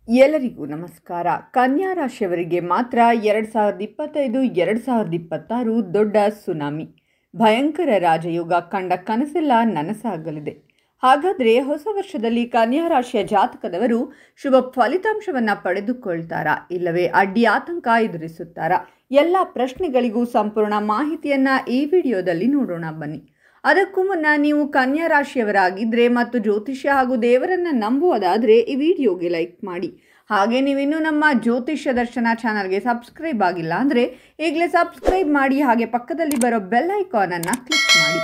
ಎಲ್ಲರಿಗೂ ನಮಸ್ಕಾರ. ಕನ್ಯಾ ರಾಶಿಯವರಿಗೆ ಮಾತ್ರ 2025-2026 ದೊಡ್ಡ ಸುನಾಮಿ, ಭಯಂಕರ ರಾಜಯೋಗ ಕಂಡ ಕನಸೆಲ್ಲ ನನಸಾಗಲಿದೆ. ಹಾಗಾದರೆ ಹೊಸ ವರ್ಷದಲ್ಲಿ ಕನ್ಯಾ ರಾಶಿಯ ಜಾತಕದವರು ಶುಭ ಫಲಿತಾಂಶವನ್ನು ಪಡೆದುಕೊಳ್ತಾರಾ, ಇಲ್ಲವೇ ಅಡ್ಡಿ ಆತಂಕ ಎದುರಿಸುತ್ತಾರಾ? ಎಲ್ಲ ಪ್ರಶ್ನೆಗಳಿಗೂ ಸಂಪೂರ್ಣ ಮಾಹಿತಿಯನ್ನು ಈ ವಿಡಿಯೋದಲ್ಲಿ ನೋಡೋಣ ಬನ್ನಿ. ಅದಕ್ಕೂ ಮುನ್ನ ನೀವು ಕನ್ಯಾ ರಾಶಿಯವರಾಗಿದ್ದರೆ ಮತ್ತು ಜ್ಯೋತಿಷ್ಯ ಹಾಗೂ ದೇವರನ್ನು ನಂಬುವುದಾದರೆ ಈ ವಿಡಿಯೋಗೆ ಲೈಕ್ ಮಾಡಿ. ಹಾಗೆ ನೀವಿನ್ನೂ ನಮ್ಮ ಜ್ಯೋತಿಷ್ಯ ದರ್ಶನ ಚಾನಲ್ಗೆ ಸಬ್ಸ್ಕ್ರೈಬ್ ಆಗಿಲ್ಲ ಅಂದರೆ ಈಗಲೇ ಸಬ್ಸ್ಕ್ರೈಬ್ ಮಾಡಿ. ಹಾಗೆ ಪಕ್ಕದಲ್ಲಿ ಬರೋ ಬೆಲ್ ಐಕಾನನ್ನು ಕ್ಲಿಕ್ ಮಾಡಿ.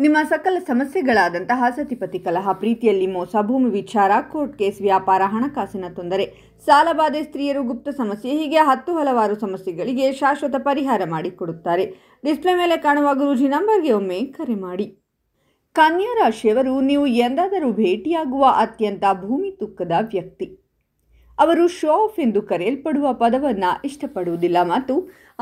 ನಿಮ್ಮ ಸಕಲ ಸಮಸ್ಯೆಗಳಾದಂತಹ ಸತಿಪತಿ ಕಲಹ, ಪ್ರೀತಿಯಲ್ಲಿ ಮೋಸ, ಭೂಮಿ ವಿಚಾರ, ಕೋರ್ಟ್ ಕೇಸ್, ವ್ಯಾಪಾರ, ಹಣಕಾಸಿನ ತೊಂದರೆ, ಸಾಲಬಾಧೆ, ಸ್ತ್ರೀಯರು, ಗುಪ್ತ ಸಮಸ್ಯೆ, ಹೀಗೆ ಹಲವಾರು ಸಮಸ್ಯೆಗಳಿಗೆ ಶಾಶ್ವತ ಪರಿಹಾರ ಮಾಡಿಕೊಡುತ್ತಾರೆ. ಡಿಸ್ಪ್ಲೇ ಮೇಲೆ ಕಾಣುವ ಗುರೂಜಿ ನಂಬರ್ಗೆ ಒಮ್ಮೆ ಕರೆ ಮಾಡಿ. ಕನ್ಯಾ ರಾಶಿಯವರು ನೀವು ಎಂದಾದರೂ ಭೇಟಿಯಾಗುವ ಅತ್ಯಂತ ಭೂಮಿ ತುಕ್ಕದ ವ್ಯಕ್ತಿ. ಅವರು ಶೋ ಆಫ್ ಎಂದು ಕರೆಯಲ್ಪಡುವ ಪದವನ್ನು ಇಷ್ಟಪಡುವುದಿಲ್ಲ ಮತ್ತು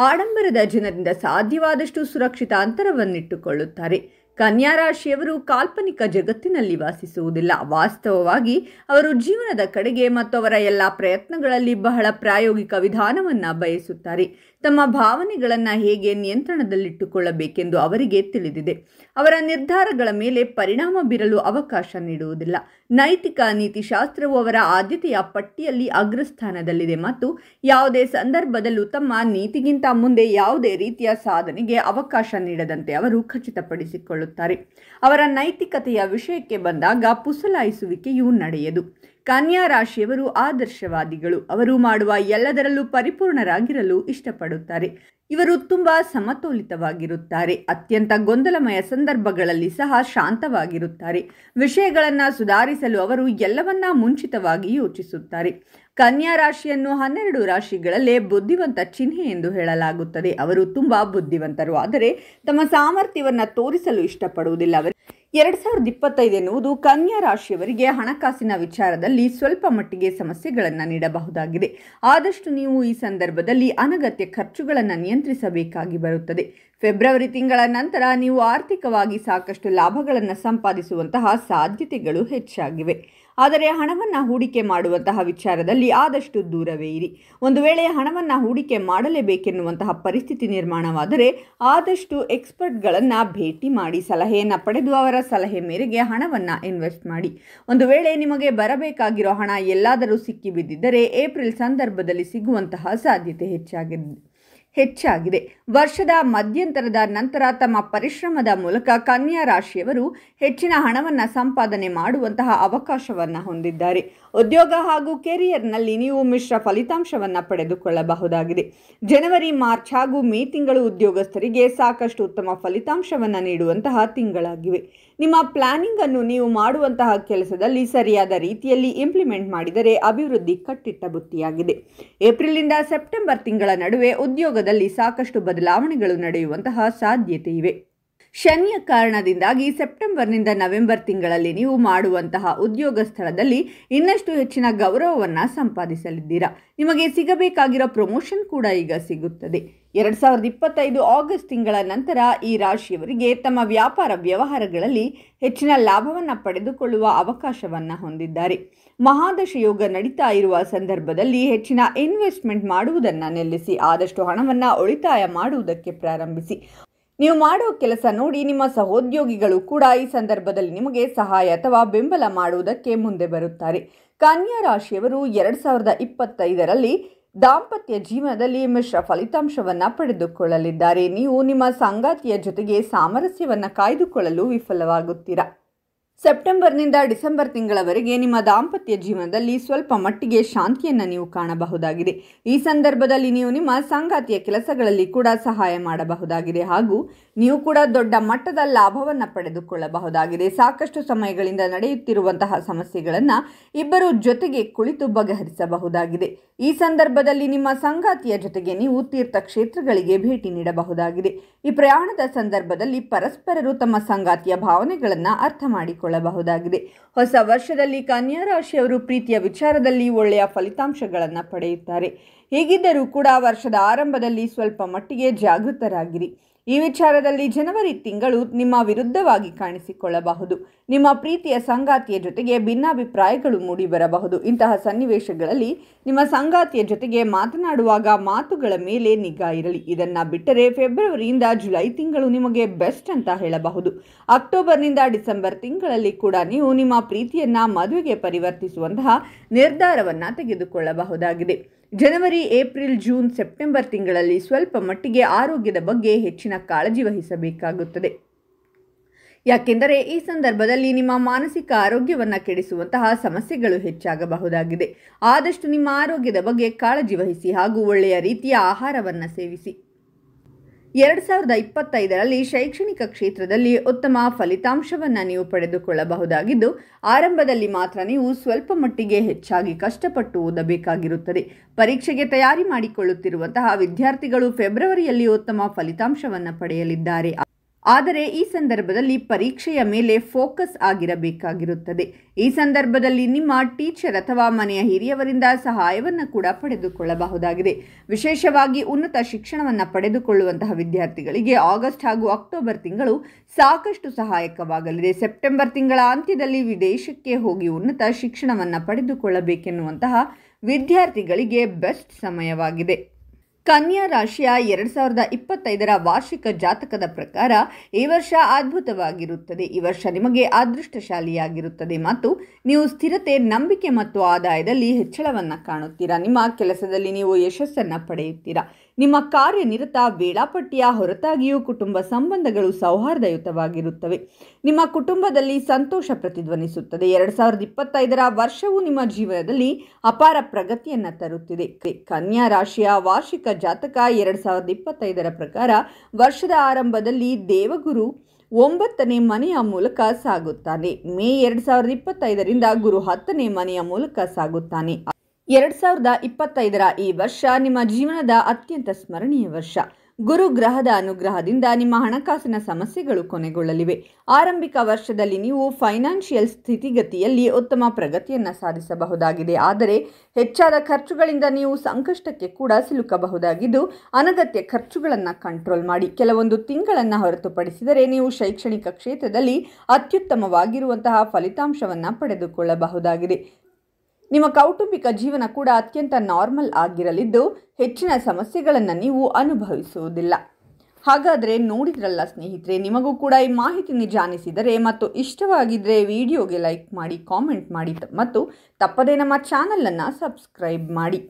ಆಡಂಬರದ ಜನರಿಂದ ಸಾಧ್ಯವಾದಷ್ಟು ಸುರಕ್ಷಿತ ಅಂತರವನ್ನಿಟ್ಟುಕೊಳ್ಳುತ್ತಾರೆ. ಕನ್ಯಾ ರಾಶಿಯವರು ಕಾಲ್ಪನಿಕ ಜಗತ್ತಿನಲ್ಲಿ ವಾಸಿಸುವುದಿಲ್ಲ. ವಾಸ್ತವವಾಗಿ ಅವರು ಜೀವನದ ಕಡೆಗೆ ಮತ್ತು ಅವರ ಎಲ್ಲ ಪ್ರಯತ್ನಗಳಲ್ಲಿ ಬಹಳ ಪ್ರಾಯೋಗಿಕ ವಿಧಾನವನ್ನು ಬಯಸುತ್ತಾರೆ. ತಮ್ಮ ಭಾವನೆಗಳನ್ನು ಹೇಗೆ ನಿಯಂತ್ರಣದಲ್ಲಿಟ್ಟುಕೊಳ್ಳಬೇಕೆಂದು ಅವರಿಗೆ ತಿಳಿದಿದೆ. ಅವರ ನಿರ್ಧಾರಗಳ ಮೇಲೆ ಪರಿಣಾಮ ಬೀರಲು ಅವಕಾಶ ನೀಡುವುದಿಲ್ಲ. ನೈತಿಕ ನೀತಿಶಾಸ್ತ್ರವು ಅವರ ಆದ್ಯತೆಯ ಪಟ್ಟಿಯಲ್ಲಿ ಅಗ್ರಸ್ಥಾನದಲ್ಲಿದೆ ಮತ್ತು ಯಾವುದೇ ಸಂದರ್ಭದಲ್ಲೂ ತಮ್ಮ ನೀತಿಗಿಂತ ಮುಂದೆ ಯಾವುದೇ ರೀತಿಯ ಸಾಧನೆಗೆ ಅವಕಾಶ ನೀಡದಂತೆ ಅವರು ಖಚಿತಪಡಿಸಿಕೊಳ್ಳುತ್ತಾರೆ. ಅವರ ನೈತಿಕತೆಯ ವಿಷಯಕ್ಕೆ ಬಂದಾಗ ಪುಸಲಾಯಿಸುವಿಕೆಯೂ ನಡೆಯದು. ಕನ್ಯಾ ರಾಶಿಯವರು ಆದರ್ಶವಾದಿಗಳು. ಅವರು ಮಾಡುವ ಎಲ್ಲದರಲ್ಲೂ ಪರಿಪೂರ್ಣರಾಗಿರಲು ಇಷ್ಟಪಡುತ್ತಾರೆ. ಇವರು ತುಂಬ ಸಮತೋಲಿತವಾಗಿರುತ್ತಾರೆ. ಅತ್ಯಂತ ಗೊಂದಲಮಯ ಸಂದರ್ಭಗಳಲ್ಲಿ ಸಹ ಶಾಂತವಾಗಿರುತ್ತಾರೆ. ವಿಷಯಗಳನ್ನು ಸುಧಾರಿಸಲು ಅವರು ಎಲ್ಲವನ್ನ ಮುಂಚಿತವಾಗಿ ಯೋಚಿಸುತ್ತಾರೆ. ಕನ್ಯಾ ರಾಶಿಯನ್ನು 12 ರಾಶಿಗಳಲ್ಲೇ ಬುದ್ಧಿವಂತ ಚಿಹ್ನೆ ಎಂದು ಹೇಳಲಾಗುತ್ತದೆ. ಅವರು ತುಂಬ ಬುದ್ಧಿವಂತರು, ಆದರೆ ತಮ್ಮ ಸಾಮರ್ಥ್ಯವನ್ನು ತೋರಿಸಲು ಇಷ್ಟಪಡುವುದಿಲ್ಲ. 2025 ಎನ್ನುವುದು ಕನ್ಯಾ ರಾಶಿಯವರಿಗೆ ಹಣಕಾಸಿನ ವಿಚಾರದಲ್ಲಿ ಸ್ವಲ್ಪ ಮಟ್ಟಿಗೆ ಸಮಸ್ಯೆಗಳನ್ನು ನೀಡಬಹುದಾಗಿದೆ. ಆದಷ್ಟು ನೀವು ಈ ಸಂದರ್ಭದಲ್ಲಿ ಅನಗತ್ಯ ಖರ್ಚುಗಳನ್ನು ನಿಯಂತ್ರಿಸಬೇಕಾಗಿ ಬರುತ್ತದೆ. ಫೆಬ್ರವರಿ ತಿಂಗಳ ನಂತರ ನೀವು ಆರ್ಥಿಕವಾಗಿ ಸಾಕಷ್ಟು ಲಾಭಗಳನ್ನು ಸಂಪಾದಿಸುವಂತಹ ಸಾಧ್ಯತೆಗಳು ಹೆಚ್ಚಾಗಿವೆ. ಆದರೆ ಹಣವನ್ನು ಹೂಡಿಕೆ ಮಾಡುವಂತಹ ವಿಚಾರದಲ್ಲಿ ಆದಷ್ಟು ದೂರವೇ ಇರಿ. ಒಂದು ವೇಳೆ ಹಣವನ್ನು ಹೂಡಿಕೆ ಮಾಡಲೇಬೇಕೆನ್ನುವಂತಹ ಪರಿಸ್ಥಿತಿ ನಿರ್ಮಾಣವಾದರೆ ಆದಷ್ಟು ಎಕ್ಸ್ಪರ್ಟ್ಗಳನ್ನು ಭೇಟಿ ಮಾಡಿ ಸಲಹೆಯನ್ನು ಪಡೆದು ಅವರ ಸಲಹೆ ಮೇರೆಗೆ ಹಣವನ್ನು ಇನ್ವೆಸ್ಟ್ ಮಾಡಿ. ಒಂದು ವೇಳೆ ನಿಮಗೆ ಬರಬೇಕಾಗಿರೋ ಹಣ ಎಲ್ಲಾದರೂ ಸಿಕ್ಕಿಬಿದ್ದಿದ್ದರೆ ಏಪ್ರಿಲ್ ಸಂದರ್ಭದಲ್ಲಿ ಸಿಗುವಂತಹ ಸಾಧ್ಯತೆ ಹೆಚ್ಚಾಗಿದೆ. ವರ್ಷದ ಮಧ್ಯಂತರದ ನಂತರ ತಮ್ಮ ಪರಿಶ್ರಮದ ಮೂಲಕ ಕನ್ಯಾ ರಾಶಿಯವರು ಹೆಚ್ಚಿನ ಹಣವನ್ನು ಸಂಪಾದನೆ ಮಾಡುವಂತಹ ಅವಕಾಶವನ್ನು ಹೊಂದಿದ್ದಾರೆ. ಉದ್ಯೋಗ ಹಾಗೂ ಕೆರಿಯರ್ನಲ್ಲಿ ನೀವು ಮಿಶ್ರ ಫಲಿತಾಂಶವನ್ನು ಪಡೆದುಕೊಳ್ಳಬಹುದಾಗಿದೆ. ಜನವರಿ, ಮಾರ್ಚ್ ಹಾಗೂ ಮೇ ತಿಂಗಳು ಉದ್ಯೋಗಸ್ಥರಿಗೆ ಸಾಕಷ್ಟು ಉತ್ತಮ ಫಲಿತಾಂಶವನ್ನು ನೀಡುವಂತಹ ತಿಂಗಳಾಗಿವೆ. ನಿಮ್ಮ ಪ್ಲಾನಿಂಗ್ ಅನ್ನು ನೀವು ಮಾಡುವಂತಹ ಕೆಲಸದಲ್ಲಿ ಸರಿಯಾದ ರೀತಿಯಲ್ಲಿ ಇಂಪ್ಲಿಮೆಂಟ್ ಮಾಡಿದರೆ ಅಭಿವೃದ್ಧಿ ಕಟ್ಟಿಟ್ಟ ಬುತ್ತಿಯಾಗಿದೆ. ಏಪ್ರಿಲ್ನಿಂದ ಸೆಪ್ಟೆಂಬರ್ ತಿಂಗಳ ನಡುವೆ ಉದ್ಯೋಗದಲ್ಲಿ ಸಾಕಷ್ಟು ಬದಲಾವಣೆಗಳು ನಡೆಯುವಂತಹ ಸಾಧ್ಯತೆ ಇವೆ. ಶನಿಯ ಕಾರಣದಿಂದಾಗಿ ಸೆಪ್ಟೆಂಬರ್ನಿಂದ ನವೆಂಬರ್ ತಿಂಗಳಲ್ಲಿ ನೀವು ಮಾಡುವಂತಹ ಉದ್ಯೋಗ ಸ್ಥಳದಲ್ಲಿ ಇನ್ನಷ್ಟು ಹೆಚ್ಚಿನ ಗೌರವವನ್ನು ಸಂಪಾದಿಸಲಿದ್ದೀರಾ. ನಿಮಗೆ ಸಿಗಬೇಕಾಗಿರೋ ಪ್ರಮೋಷನ್ ಕೂಡ ಈಗ ಸಿಗುತ್ತದೆ. 2025 ಆಗಸ್ಟ್ ತಿಂಗಳ ನಂತರ ಈ ರಾಶಿಯವರಿಗೆ ತಮ್ಮ ವ್ಯಾಪಾರ ವ್ಯವಹಾರಗಳಲ್ಲಿ ಹೆಚ್ಚಿನ ಲಾಭವನ್ನು ಪಡೆದುಕೊಳ್ಳುವ ಅವಕಾಶವನ್ನು ಹೊಂದಿದ್ದಾರೆ. ಮಹಾದಶ ಯೋಗ ನಡೀತಾ ಇರುವ ಸಂದರ್ಭದಲ್ಲಿ ಹೆಚ್ಚಿನ ಇನ್ವೆಸ್ಟ್ಮೆಂಟ್ ಮಾಡುವುದನ್ನು ನಿಲ್ಲಿಸಿ ಆದಷ್ಟು ಹಣವನ್ನು ಉಳಿತಾಯ ಮಾಡುವುದಕ್ಕೆ ಪ್ರಾರಂಭಿಸಿ. ನೀವು ಮಾಡುವ ಕೆಲಸ ನೋಡಿ ನಿಮ್ಮ ಸಹೋದ್ಯೋಗಿಗಳು ಕೂಡ ಈ ಸಂದರ್ಭದಲ್ಲಿ ನಿಮಗೆ ಸಹಾಯ ಅಥವಾ ಬೆಂಬಲ ಮಾಡುವುದಕ್ಕೆ ಮುಂದೆ ಬರುತ್ತಾರೆ. ಕನ್ಯಾ ರಾಶಿಯವರು 2025ರಲ್ಲಿ ದಾಂಪತ್ಯ ಜೀವನದಲ್ಲಿ ಮಿಶ್ರ ಫಲಿತಾಂಶವನ್ನು ಪಡೆದುಕೊಳ್ಳಲಿದ್ದಾರೆ. ನೀವು ನಿಮ್ಮ ಸಂಗಾತಿಯ ಜೊತೆಗೆ ಸಾಮರಸ್ಯವನ್ನು ಕಾಯ್ದುಕೊಳ್ಳಲು ವಿಫಲವಾಗುತ್ತೀರಾ. ಸೆಪ್ಟೆಂಬರ್ನಿಂದ ಡಿಸೆಂಬರ್ ತಿಂಗಳವರೆಗೆ ನಿಮ್ಮ ದಾಂಪತ್ಯ ಜೀವನದಲ್ಲಿ ಸ್ವಲ್ಪ ಮಟ್ಟಿಗೆ ಶಾಂತಿಯನ್ನು ನೀವು ಕಾಣಬಹುದಾಗಿದೆ. ಈ ಸಂದರ್ಭದಲ್ಲಿ ನೀವು ನಿಮ್ಮ ಸಂಗಾತಿಯ ಕೆಲಸಗಳಲ್ಲಿ ಕೂಡ ಸಹಾಯ ಮಾಡಬಹುದಾಗಿದೆ ಹಾಗೂ ನೀವು ಕೂಡ ದೊಡ್ಡ ಮಟ್ಟದ ಲಾಭವನ್ನು ಪಡೆದುಕೊಳ್ಳಬಹುದಾಗಿದೆ. ಸಾಕಷ್ಟು ಸಮಯಗಳಿಂದ ನಡೆಯುತ್ತಿರುವಂತಹ ಸಮಸ್ಯೆಗಳನ್ನು ಇಬ್ಬರು ಜೊತೆಗೆ ಕುಳಿತು ಬಗೆಹರಿಸಬಹುದಾಗಿದೆ. ಈ ಸಂದರ್ಭದಲ್ಲಿ ನಿಮ್ಮ ಸಂಗಾತಿಯ ಜೊತೆಗೆ ನೀವು ತೀರ್ಥಕ್ಷೇತ್ರಗಳಿಗೆ ಭೇಟಿ ನೀಡಬಹುದಾಗಿದೆ. ಈ ಪ್ರಯಾಣದ ಸಂದರ್ಭದಲ್ಲಿ ಪರಸ್ಪರರು ತಮ್ಮ ಸಂಗಾತಿಯ ಭಾವನೆಗಳನ್ನು ಅರ್ಥ ಮಾಡಿಕೊಳ್ಳಬಹುದಾಗಿದೆ. ಹೊಸ ವರ್ಷದಲ್ಲಿ ಕನ್ಯಾ ರಾಶಿಯವರು ಪ್ರೀತಿಯ ವಿಚಾರದಲ್ಲಿ ಒಳ್ಳೆಯ ಫಲಿತಾಂಶಗಳನ್ನು ಪಡೆಯುತ್ತಾರೆ. ಹೇಗಿದ್ದರೂ ಕೂಡ ವರ್ಷದ ಆರಂಭದಲ್ಲಿ ಸ್ವಲ್ಪ ಮಟ್ಟಿಗೆ ಜಾಗೃತರಾಗಿರಿ. ಈ ವಿಚಾರದಲ್ಲಿ ಜನವರಿ ತಿಂಗಳು ನಿಮ್ಮ ವಿರುದ್ಧವಾಗಿ ಕಾಣಿಸಿಕೊಳ್ಳಬಹುದು. ನಿಮ್ಮ ಪ್ರೀತಿಯ ಸಂಗಾತಿಯ ಜೊತೆಗೆ ಭಿನ್ನಾಭಿಪ್ರಾಯಗಳು ಮೂಡಿಬರಬಹುದು. ಇಂತಹ ಸನ್ನಿವೇಶಗಳಲ್ಲಿ ನಿಮ್ಮ ಸಂಗಾತಿಯ ಜೊತೆಗೆ ಮಾತನಾಡುವಾಗ ಮಾತುಗಳ ಮೇಲೆ ನಿಗಾ ಇರಲಿ. ಇದನ್ನು ಬಿಟ್ಟರೆ ಫೆಬ್ರವರಿಯಿಂದ ಜುಲೈ ತಿಂಗಳು ನಿಮಗೆ ಬೆಸ್ಟ್ ಅಂತ ಹೇಳಬಹುದು. ಅಕ್ಟೋಬರ್ನಿಂದ ಡಿಸೆಂಬರ್ ತಿಂಗಳಲ್ಲಿ ಕೂಡ ನೀವು ನಿಮ್ಮ ಪ್ರೀತಿಯನ್ನು ಮದುವೆಗೆ ಪರಿವರ್ತಿಸುವಂತಹ ನಿರ್ಧಾರವನ್ನು ತೆಗೆದುಕೊಳ್ಳಬಹುದಾಗಿದೆ. ಜನವರಿ, ಏಪ್ರಿಲ್, ಜೂನ್, ಸೆಪ್ಟೆಂಬರ್ ತಿಂಗಳಲ್ಲಿ ಸ್ವಲ್ಪ ಮಟ್ಟಿಗೆ ಆರೋಗ್ಯದ ಬಗ್ಗೆ ಹೆಚ್ಚಿನ ಕಾಳಜಿ ವಹಿಸಬೇಕಾಗುತ್ತದೆ. ಯಾಕೆಂದರೆ ಈ ಸಂದರ್ಭದಲ್ಲಿ ನಿಮ್ಮ ಮಾನಸಿಕ ಆರೋಗ್ಯವನ್ನು ಕೆಡಿಸುವಂತಹ ಸಮಸ್ಯೆಗಳು ಹೆಚ್ಚಾಗಬಹುದಾಗಿದೆ. ಆದಷ್ಟು ನಿಮ್ಮ ಆರೋಗ್ಯದ ಬಗ್ಗೆ ಕಾಳಜಿ ವಹಿಸಿ ಹಾಗೂ ಒಳ್ಳೆಯ ರೀತಿಯ ಆಹಾರವನ್ನು ಸೇವಿಸಿ. 2025ರಲ್ಲಿ ಶೈಕ್ಷಣಿಕ ಕ್ಷೇತ್ರದಲ್ಲಿ ಉತ್ತಮ ಫಲಿತಾಂಶವನ್ನು ನೀವು ಪಡೆದುಕೊಳ್ಳಬಹುದಾಗಿದ್ದು, ಆರಂಭದಲ್ಲಿ ಮಾತ್ರ ನೀವು ಸ್ವಲ್ಪ ಮಟ್ಟಿಗೆ ಹೆಚ್ಚಾಗಿ ಕಷ್ಟಪಟ್ಟು ಓದಬೇಕಾಗಿರುತ್ತದೆ. ಪರೀಕ್ಷೆಗೆ ತಯಾರಿ ಮಾಡಿಕೊಳ್ಳುತ್ತಿರುವಂತಹ ವಿದ್ಯಾರ್ಥಿಗಳು ಫೆಬ್ರವರಿಯಲ್ಲಿ ಉತ್ತಮ ಫಲಿತಾಂಶವನ್ನು ಪಡೆಯಲಿದ್ದಾರೆ. ಆದರೆ ಈ ಸಂದರ್ಭದಲ್ಲಿ ಪರೀಕ್ಷೆಯ ಮೇಲೆ ಫೋಕಸ್ ಆಗಿರಬೇಕಾಗಿರುತ್ತದೆ. ಈ ಸಂದರ್ಭದಲ್ಲಿ ನಿಮ್ಮ ಟೀಚರ್ ಅಥವಾ ಮನೆಯ ಹಿರಿಯವರಿಂದ ಸಹಾಯವನ್ನು ಕೂಡ ಪಡೆದುಕೊಳ್ಳಬಹುದಾಗಿದೆ. ವಿಶೇಷವಾಗಿ ಉನ್ನತ ಶಿಕ್ಷಣವನ್ನು ಪಡೆದುಕೊಳ್ಳುವಂತಹ ವಿದ್ಯಾರ್ಥಿಗಳಿಗೆ ಆಗಸ್ಟ್ ಹಾಗೂ ಅಕ್ಟೋಬರ್ ತಿಂಗಳು ಸಾಕಷ್ಟು ಸಹಾಯಕವಾಗಲಿದೆ. ಸೆಪ್ಟೆಂಬರ್ ತಿಂಗಳ ಅಂತ್ಯದಲ್ಲಿ ವಿದೇಶಕ್ಕೆ ಹೋಗಿ ಉನ್ನತ ಶಿಕ್ಷಣವನ್ನು ಪಡೆದುಕೊಳ್ಳಬೇಕೆನ್ನುವಂತಹ ವಿದ್ಯಾರ್ಥಿಗಳಿಗೆ ಬೆಸ್ಟ್ ಸಮಯವಾಗಿದೆ. ಕನ್ಯಾ ರಾಶಿಯ 2025ರ ವಾರ್ಷಿಕ ಜಾತಕದ ಪ್ರಕಾರ ಈ ವರ್ಷ ಅದ್ಭುತವಾಗಿರುತ್ತದೆ. ಈ ವರ್ಷ ನಿಮಗೆ ಅದೃಷ್ಟಶಾಲಿಯಾಗಿರುತ್ತದೆ ಮತ್ತು ನೀವು ಸ್ಥಿರತೆ, ನಂಬಿಕೆ ಮತ್ತು ಆದಾಯದಲ್ಲಿ ಹೆಚ್ಚಳವನ್ನು ಕಾಣುತ್ತೀರಾ. ನಿಮ್ಮ ಕೆಲಸದಲ್ಲಿ ನೀವು ಯಶಸ್ಸನ್ನು ಪಡೆಯುತ್ತೀರಾ. ನಿಮ್ಮ ಕಾರ್ಯನಿರತ ವೇಳಾಪಟ್ಟಿಯ ಹೊರತಾಗಿಯೂ ಕುಟುಂಬ ಸಂಬಂಧಗಳು ಸೌಹಾರ್ದಯುತವಾಗಿರುತ್ತವೆ. ನಿಮ್ಮ ಕುಟುಂಬದಲ್ಲಿ ಸಂತೋಷ ಪ್ರತಿಧ್ವನಿಸುತ್ತದೆ. 2025ರ ವರ್ಷವು ನಿಮ್ಮ ಜೀವನದಲ್ಲಿ ಅಪಾರ ಪ್ರಗತಿಯನ್ನು ತರುತ್ತಿದೆ. ಕನ್ಯಾ ರಾಶಿಯ ವಾರ್ಷಿಕ ಜಾತಕ 2025ರ ಪ್ರಕಾರ ವರ್ಷದ ಆರಂಭದಲ್ಲಿ ದೇವಗುರು 9ನೇ ಮನೆಯ ಮೂಲಕ ಸಾಗುತ್ತಾನೆ. ಮೇ 2025ರಿಂದ ಗುರು 10ನೇ ಮನೆಯ ಮೂಲಕ ಸಾಗುತ್ತಾನೆ. 2025ರ ಈ ವರ್ಷ ನಿಮ್ಮ ಜೀವನದ ಅತ್ಯಂತ ಸ್ಮರಣೀಯ ವರ್ಷ. ಗುರು ಗ್ರಹದ ಅನುಗ್ರಹದಿಂದ ನಿಮ್ಮ ಹಣಕಾಸಿನ ಸಮಸ್ಯೆಗಳು ಕೊನೆಗೊಳ್ಳಲಿವೆ. ಆರಂಭಿಕ ವರ್ಷದಲ್ಲಿ ನೀವು ಫೈನಾನ್ಷಿಯಲ್ ಸ್ಥಿತಿಗತಿಯಲ್ಲಿ ಉತ್ತಮ ಪ್ರಗತಿಯನ್ನು ಸಾಧಿಸಬಹುದಾಗಿದೆ. ಆದರೆ ಹೆಚ್ಚಾದ ಖರ್ಚುಗಳಿಂದ ನೀವು ಸಂಕಷ್ಟಕ್ಕೆ ಕೂಡ ಸಿಲುಕಬಹುದಾಗಿದ್ದು, ಅನಗತ್ಯ ಖರ್ಚುಗಳನ್ನು ಕಂಟ್ರೋಲ್ ಮಾಡಿ. ಕೆಲವೊಂದು ತಿಂಗಳನ್ನು ಹೊರತುಪಡಿಸಿದರೆ ನೀವು ಶೈಕ್ಷಣಿಕ ಕ್ಷೇತ್ರದಲ್ಲಿ ಅತ್ಯುತ್ತಮವಾಗಿರುವಂತಹ ಫಲಿತಾಂಶವನ್ನು ಪಡೆದುಕೊಳ್ಳಬಹುದಾಗಿದೆ. ನಿಮ್ಮ ಕೌಟುಂಬಿಕ ಜೀವನ ಕೂಡ ಅತ್ಯಂತ ನಾರ್ಮಲ್ ಆಗಿರಲಿದ್ದು, ಹೆಚ್ಚಿನ ಸಮಸ್ಯೆಗಳನ್ನು ನೀವು ಅನುಭವಿಸುವುದಿಲ್ಲ. ಹಾಗಾದರೆ ನೋಡಿದ್ರಲ್ಲ ಸ್ನೇಹಿತರೆ, ನಿಮಗೂ ಕೂಡ ಈ ಮಾಹಿತಿ ನಿಜ ಅನಿಸಿದರೆ ಮತ್ತು ಇಷ್ಟವಾಗಿದ್ದರೆ ವಿಡಿಯೋಗೆ ಲೈಕ್ ಮಾಡಿ, ಕಾಮೆಂಟ್ ಮಾಡಿ ಮತ್ತು ತಪ್ಪದೇ ನಮ್ಮ ಚಾನಲನ್ನು ಸಬ್ಸ್ಕ್ರೈಬ್ ಮಾಡಿ.